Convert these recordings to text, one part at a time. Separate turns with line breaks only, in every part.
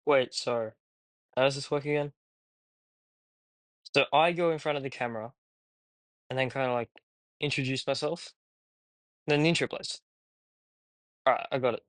Wait, so how does this work again? So I go in front of the camera and then kind of like introduce myself, then the intro plays. All right, I got it.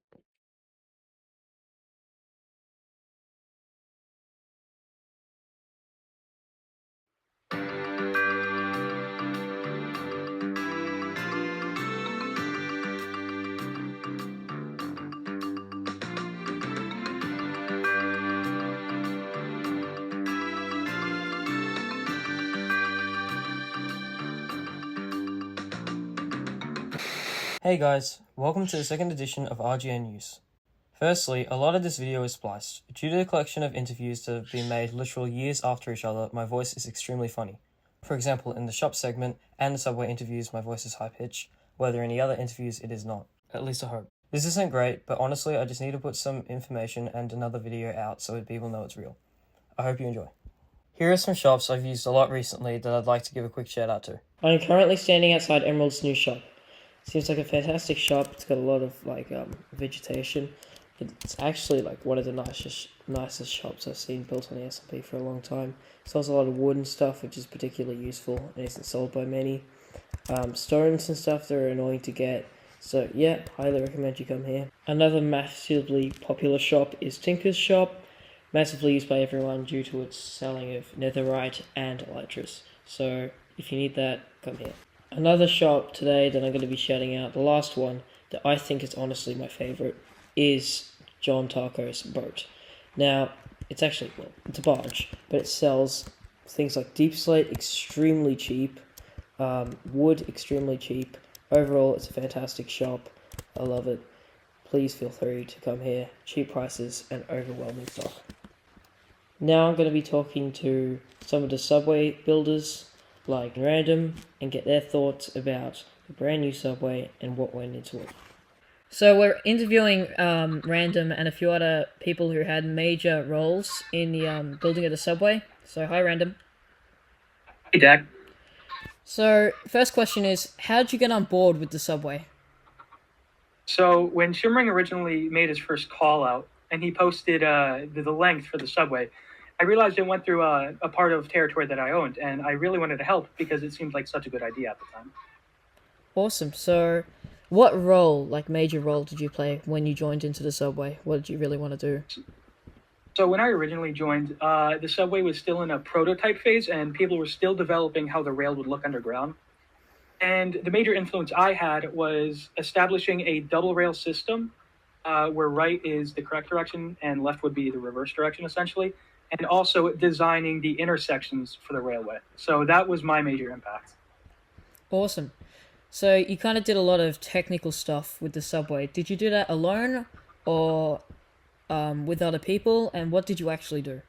Hey guys, welcome to the second edition of RGN News. Firstly, a lot of this video is spliced. Due to the collection of interviews that have been made literal years after each other, my voice is extremely funny. For example, in the shop segment and the subway interviews, my voice is high pitched, whether in the other interviews it is not. At least I hope. This isn't great, but honestly, I just need to put some information and another video out so that people know it's real. I hope you enjoy. Here are some shops I've used a lot recently that I'd like to give a quick shout out to.
I'm currently standing outside Emerald's new shop. Seems like a fantastic shop. It's got a lot of vegetation. It's actually like one of the nicest shops I've seen built on the SMP for a long time. It sells a lot of wooden stuff, which is particularly useful and isn't sold by many. Stones and stuff that are annoying to get. So yeah, highly recommend you come here. Another massively popular shop is Tinker's shop, massively used by everyone due to its selling of netherite and elytras. So if you need that, come here. Another shop today that I'm going to be shouting out, the last one that I think is honestly my favorite, is John Taco's boat. Now, it's actually, well, it's a barge, but it sells things like deep slate extremely cheap, wood extremely cheap. Overall, it's a fantastic shop. I love it. Please feel free to come here. Cheap prices and overwhelming stock. Now I'm going to be talking to some of the subway builders like Random and get their thoughts about the brand new subway and what went into it. So we're interviewing Random and a few other people who had major roles in the building of the subway. So hi Random.
Hey, Dak.
So first question is, how did you get on board with the subway?
So when Shimmering originally made his first call out and he posted the length for the subway, I realized it went through a part of territory that I owned, and I really wanted to help because it seemed like such a good idea at the time.
Awesome. So what role, like major role, did you play when you joined into the subway? What did you really want to do?
So when I originally joined, the subway was still in a prototype phase, and people were still developing how the rail would look underground. And the major influence I had was establishing a double rail system where right is the correct direction and left would be the reverse direction, essentially, and also designing the intersections for the railway. So that was my major impact.
Awesome. So you kind of did a lot of technical stuff with the subway. Did you do that alone or with other people? And what did you actually do?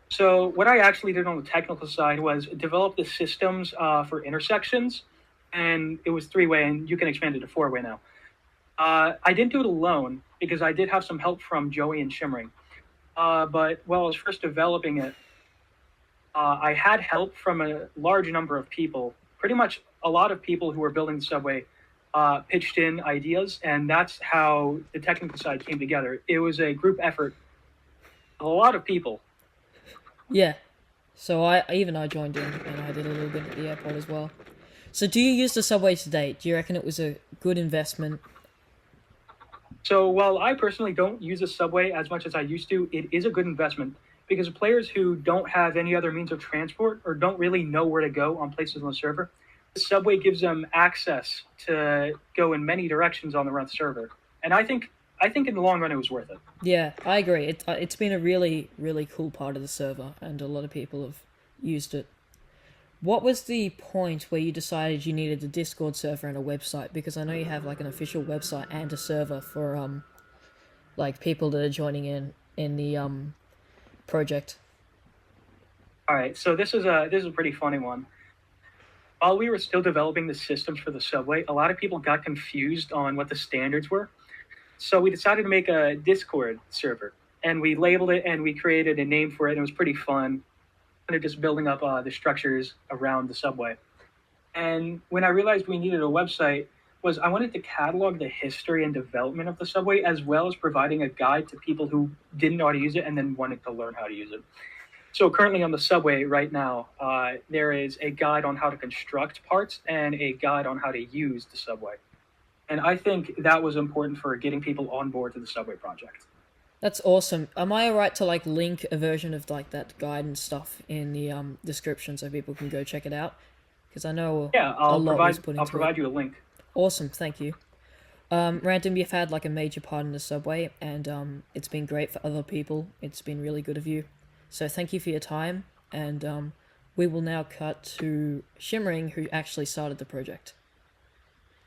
So what I actually did on the technical side was develop the systems for intersections, and it was three-way, and you can expand it to four-way now. I didn't do it alone because I did have some help from Joey and Shimmering. But while I was first developing it, I had help from a large number of people. Pretty much a lot of people who were building the subway pitched in ideas, and that's how the technical side came together. It was a group effort, a lot of people.
Yeah. So I joined in and I did a little bit at the airport as well. So do you use the subway today? Do you reckon it was a good investment?
So while I personally don't use the subway as much as I used to, it is a good investment because players who don't have any other means of transport or don't really know where to go on places on the server, the subway gives them access to go in many directions on the run server. And I think in the long run it was worth it.
Yeah, I agree. It's been a really, really cool part of the server and a lot of people have used it. What was the point where you decided you needed a Discord server and a website? Because I know you have like an official website and a server for like people that are joining in the project.
All right, so this is a pretty funny one. While we were still developing the systems for the subway, a lot of people got confused on what the standards were. So we decided to make a Discord server, and we labeled it and we created a name for it. And it was pretty fun, kind of just building up the structures around the subway. And when I realized we needed a website, was I wanted to catalog the history and development of the subway, as well as providing a guide to people who didn't know how to use it and then wanted to learn how to use it. So currently on the subway right now, there is a guide on how to construct parts and a guide on how to use the subway. And I think that was important for getting people on board to the subway project.
That's awesome. Am I alright to like link a version of like that guide and stuff in the description so people can go check it out? Because I know
Yeah,
a lot was put
I'll
into
provide
it.
you a link.
Awesome, thank you. Random, you've had like a major part in the subway, and it's been great for other people. It's been really good of you. So thank you for your time, and we will now cut to Shimmering, who actually started the project.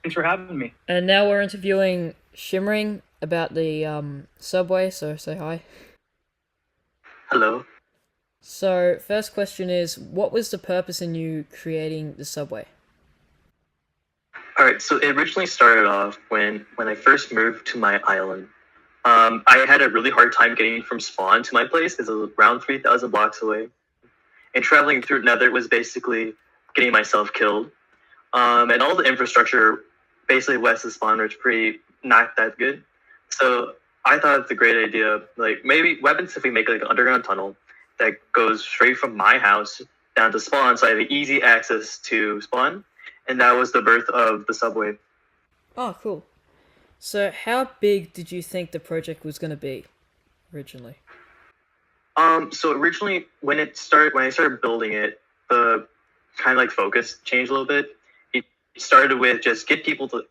Thanks for having me.
And now we're interviewing Shimmering about the subway, so say hi.
Hello.
So, first question is, what was the purpose in you creating the subway?
All right. So it originally started off when I first moved to my island. I had a really hard time getting from spawn to my place because it was around 3,000 blocks away, and traveling through Nether was basically getting myself killed. And all the infrastructure, basically west of spawn, was pretty not that good. So I thought it's a great idea. Like maybe weapons if we make like an underground tunnel that goes straight from my house down to spawn, so I have easy access to spawn. And that was the birth of the subway.
Oh, cool. So, how big did you think the project was going to be originally?
So originally when I started building it, the kind of like focus changed a little bit. It started with just get people to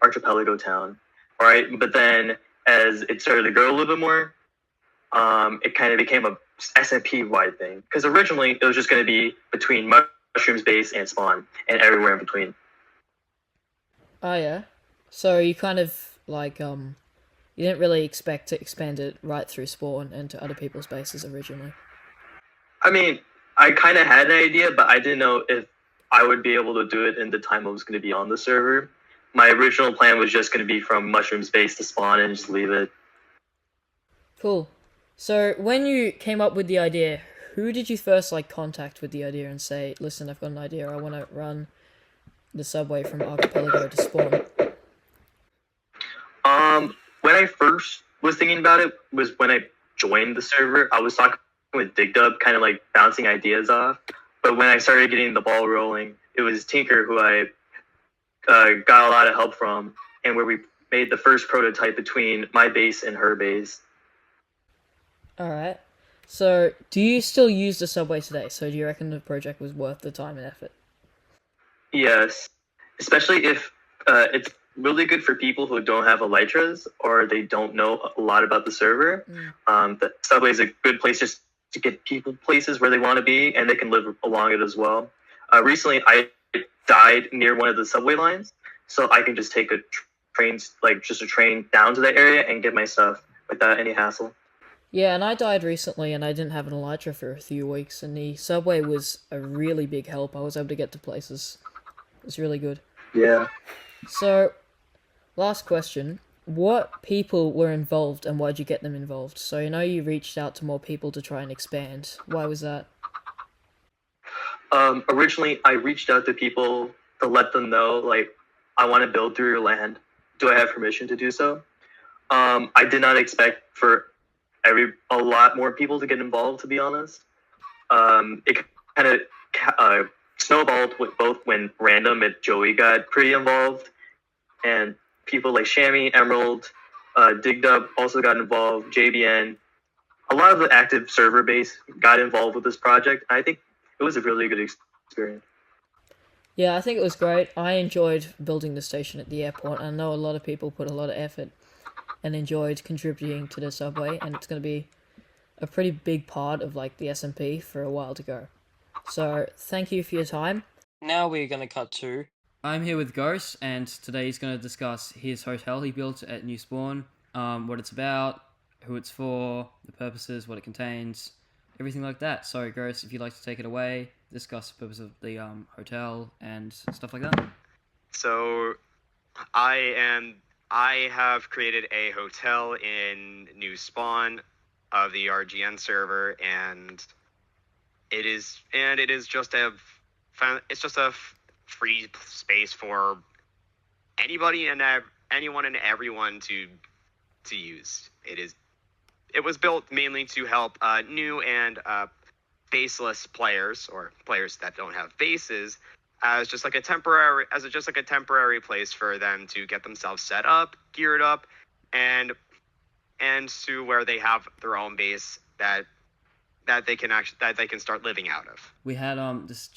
Archipelago Town, all right? But then as it started to grow a little bit more, it kind of became a SMP wide thing. Because originally it was just going to be between Mushrooms Base and Spawn, and everywhere in between.
Oh, yeah. So, you kind of like, you didn't really expect to expand it right through Spawn and to other people's bases originally.
I mean, I kind of had an idea, but I didn't know if I would be able to do it in the time I was going to be on the server. My original plan was just going to be from Mushrooms Base to Spawn and just leave it.
Cool. So, when you came up with the idea, who did you first like contact with the idea and say, listen, I've got an idea, I want to run the subway from Archipelago to Spawn?
When I first was thinking about it was when I joined the server. I was talking with DigDub, kind of like bouncing ideas off. But when I started getting the ball rolling, it was Tinker who I got a lot of help from, and where we made the first prototype between my base and her base.
Alright. So, do you still use the subway today? So, do you reckon the project was worth the time and effort?
Yes, especially if it's really good for people who don't have elytras or they don't know a lot about the server. The subway is a good place just to get people places where they want to be, and they can live along it as well. Recently, I died near one of the subway lines, so I can just take a train down to that area and get my stuff without any hassle.
Yeah, and I died recently and I didn't have an elytra for a few weeks, and the subway was a really big help. I was able to get to places. It was really good.
Yeah.
So, last question. What people were involved and why did you get them involved? So, you know you reached out to more people to try and expand. Why was that?
Originally, I reached out to people to let them know, like, I want to build through your land. Do I have permission to do so? I did not expect for a lot more people to get involved, to be honest. It kind of snowballed with both when Random and Joey got pretty involved, and people like Shammy, Emerald, DigDub also got involved, JBN. A lot of the active server base got involved with this project. I think it was a really good experience.
Yeah, I think it was great. I enjoyed building the station at the airport, and I know a lot of people put a lot of effort and enjoyed contributing to the subway, and it's going to be a pretty big part of like the SMP for a while to go. So, thank you for your time.
Now we're going to cut to...
I'm here with Ghost, and today he's going to discuss his hotel he built at New Spawn, what it's about, who it's for, the purposes, what it contains, everything like that. So, Ghost, if you'd like to take it away, discuss the purpose of the hotel and stuff like that.
So, I have created a hotel in New Spawn of the RGN server, and it is just a free space for anybody and anyone and everyone to use. It was built mainly to help new and baseless players, or players that don't have bases, as just like a temporary place for them to get themselves set up, geared up, and to where they have their own base that they can start living out of.
We had this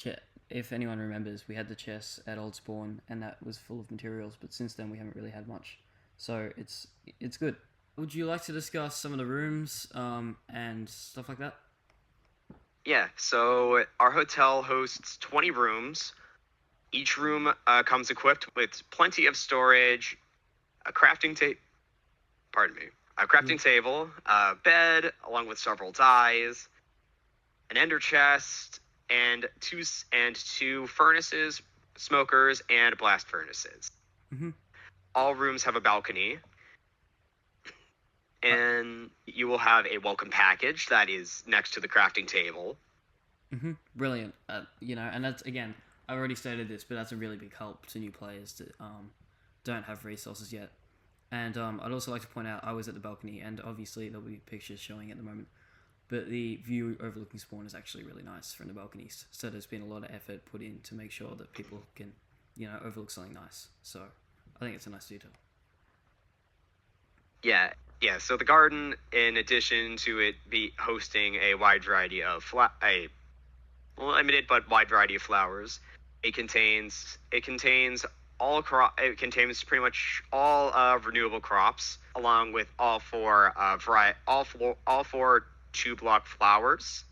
if anyone remembers, we had the chest at Old Spawn, and that was full of materials. But since then, we haven't really had much, so it's good. Would you like to discuss some of the rooms and stuff like that?
Yeah, so our hotel hosts 20 rooms. Each room comes equipped with plenty of storage, a crafting table, a bed, along with several dyes, an ender chest, and two furnaces, smokers, and blast furnaces.
Mm-hmm.
All rooms have a balcony, and you will have a welcome package that is next to the crafting table.
Mm-hmm. Brilliant. And that's, again, I've already stated this, but that's a really big help to new players that don't have resources yet. And I'd also like to point out, I was at the balcony, and obviously there'll be pictures showing at the moment, but the view overlooking spawn is actually really nice from the balconies. So there's been a lot of effort put in to make sure that people can, overlook something nice. So I think it's a nice detail.
Yeah. So the garden, in addition to it be hosting a wide variety of limited but wide variety of flowers, it contains pretty much all renewable crops, along with all four 2-block flowers.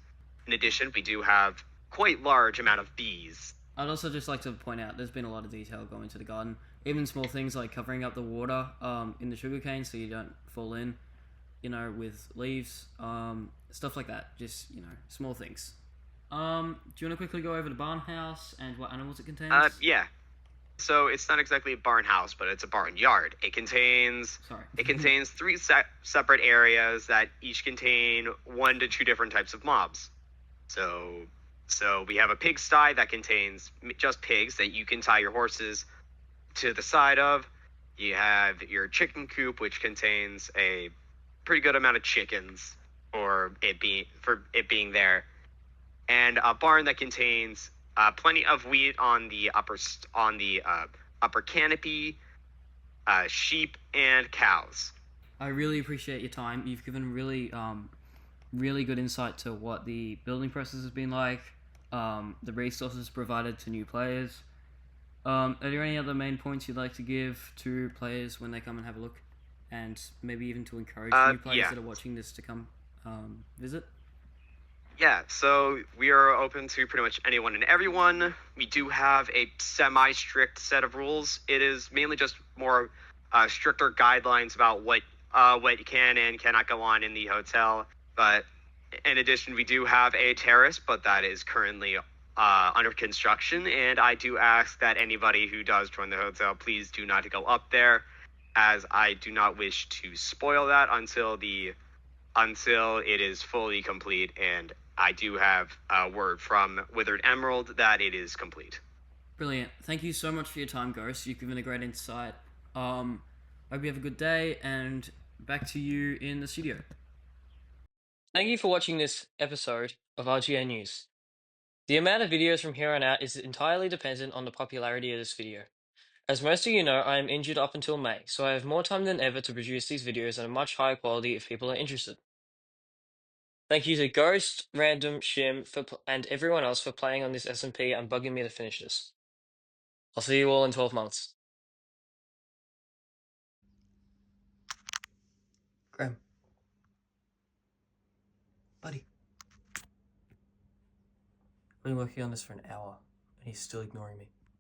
In addition, we do have quite large amount of bees.
I'd also just like to point out there's been a lot of detail going into the garden. Even small things like covering up the water in the sugarcane so you don't fall in, with leaves, stuff like that. Just, small things. Do you want to quickly go over the barn house and what animals it contains?
Yeah. So it's not exactly a barn house, but it's a barnyard. It contains three separate areas that each contain 1 to 2 different types of mobs. So we have a pigsty that contains just pigs that you can tie your horses to the side of. You have your chicken coop, which contains a pretty good amount of chickens for it being there, and a barn that contains plenty of wheat on the upper canopy, sheep and cows.
I really appreciate your time. You've given really good insight to what the building process has been like, the resources provided to new players. Are there any other main points you'd like to give to players when they come and have a look, and maybe even to encourage new players that are watching this to come visit?
Yeah, so we are open to pretty much anyone and everyone. We do have a semi-strict set of rules. It is mainly just more stricter guidelines about what can and cannot go on in the hotel. But in addition, we do have a terrace, but that is currently under construction. And I do ask that anybody who does join the hotel, please do not go up there, as I do not wish to spoil that until it is fully complete. And I do have a word from Withered Emerald that it is complete.
Brilliant. Thank you so much for your time, Ghost. You've given a great insight. Hope you have a good day, and back to you in the studio.
Thank you for watching this episode of RGA News. The amount of videos from here on out is entirely dependent on the popularity of this video. As most of you know, I am injured up until May, so I have more time than ever to produce these videos at a much higher quality if people are interested. Thank you to Ghost, Random, Shim, and everyone else for playing on this SMP and bugging me to finish this. I'll see you all in 12 months. Graham. Buddy. I've been working on this for an hour, and he's still ignoring me.